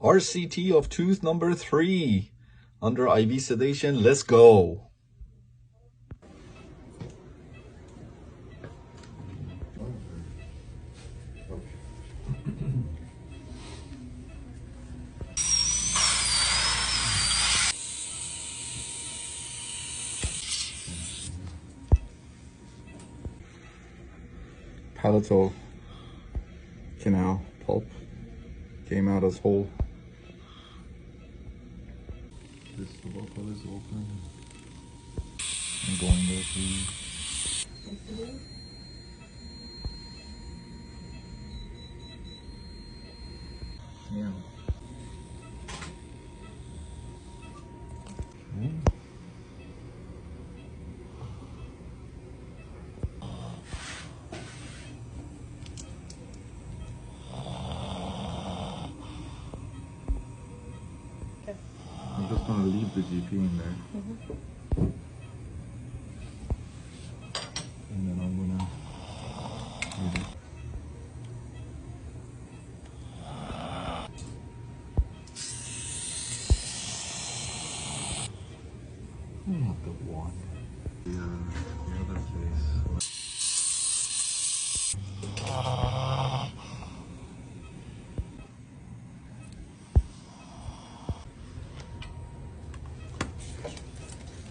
RCT of tooth number 3 under IV sedation. Let's go. Palatal canal pulp came out as whole. This buccal is open. I'm going there, please. Yeah. I'm just gonna leave the GP in there. And then I'm gonna read it. Not the one. The other place.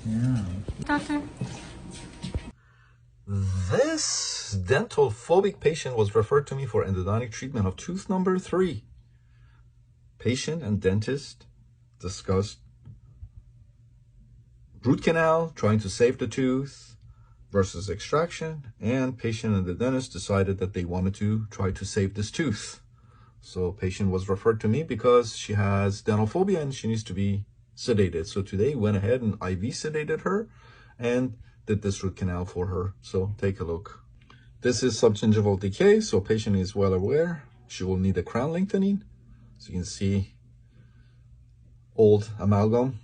Yeah. Doctor? This dental phobic patient was referred to me for endodontic treatment of tooth number 3. Patient and dentist discussed root canal, trying to save the tooth versus extraction, and patient and the dentist decided that they wanted to try to save this tooth. So patient was referred to me because she has dental phobia and she needs to be sedated. So today went ahead and IV sedated her and did this root canal for her. So take a look. This is subgingival decay, so patient is well aware. She will need a crown lengthening. So you can see old amalgam,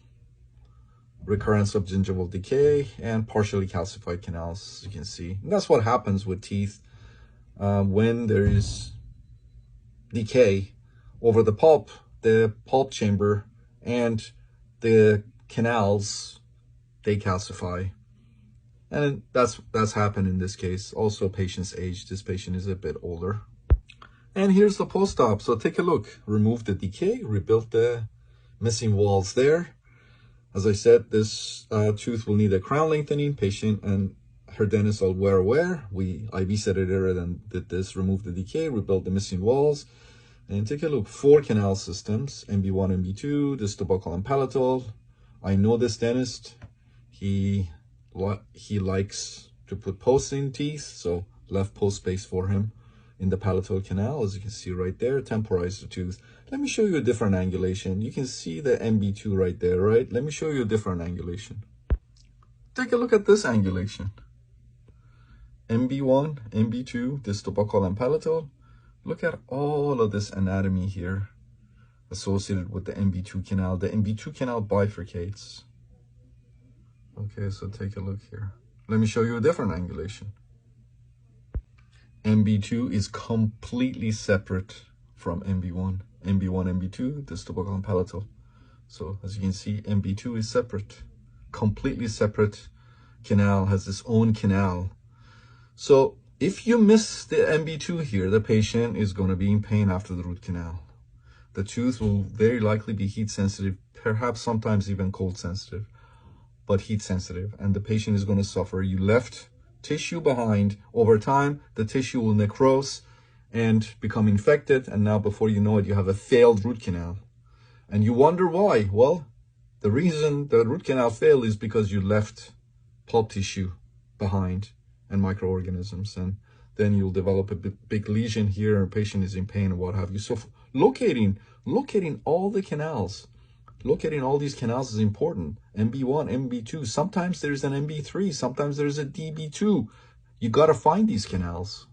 recurrent subgingival decay, and partially calcified canals, you can see. And that's what happens with teeth when there is decay over the pulp chamber, and the canals, they calcify. And that's happened in this case. Also patient's age. This patient is a bit older. And here's the post-op. So take a look. Remove the decay, rebuilt the missing walls there. As I said, this tooth will need a crown lengthening. Patient and her dentist are well aware. We IV sedated her and did this, remove the decay, rebuilt the missing walls. And take a look, 4 canal systems, MB1, MB2, distal buccal and palatal. I know this dentist, he likes to put posts in teeth, so left post space for him in the palatal canal, as you can see right there, temporize the tooth. Let me show you a different angulation. You can see the MB2 right there, right? Let me show you a different angulation. Take a look at this angulation. MB1, MB2, distal buccal and palatal. Look at all of this anatomy here associated with the MB2 canal. The MB2 canal bifurcates. Okay, so take a look here. Let me show you a different angulation. MB2 is completely separate from MB1. MB1, MB2, distal buccal and palatal. So as you can see, MB2 is separate, completely separate canal, has its own canal. So if you miss the MB2 here, the patient is going to be in pain after the root canal. The tooth will very likely be heat sensitive, perhaps sometimes even cold sensitive, but heat sensitive, and the patient is going to suffer. You left tissue behind. Over time, the tissue will necrose and become infected, and now before you know it, you have a failed root canal. And you wonder why. Well, the reason the root canal failed is because you left pulp tissue behind and microorganisms, and then you'll develop a big lesion here, and patient is in pain and what have you. So locating all the canals, locating all these canals is important. MB1, MB2, sometimes there's an MB3, sometimes there's a DB2. You got to find these canals.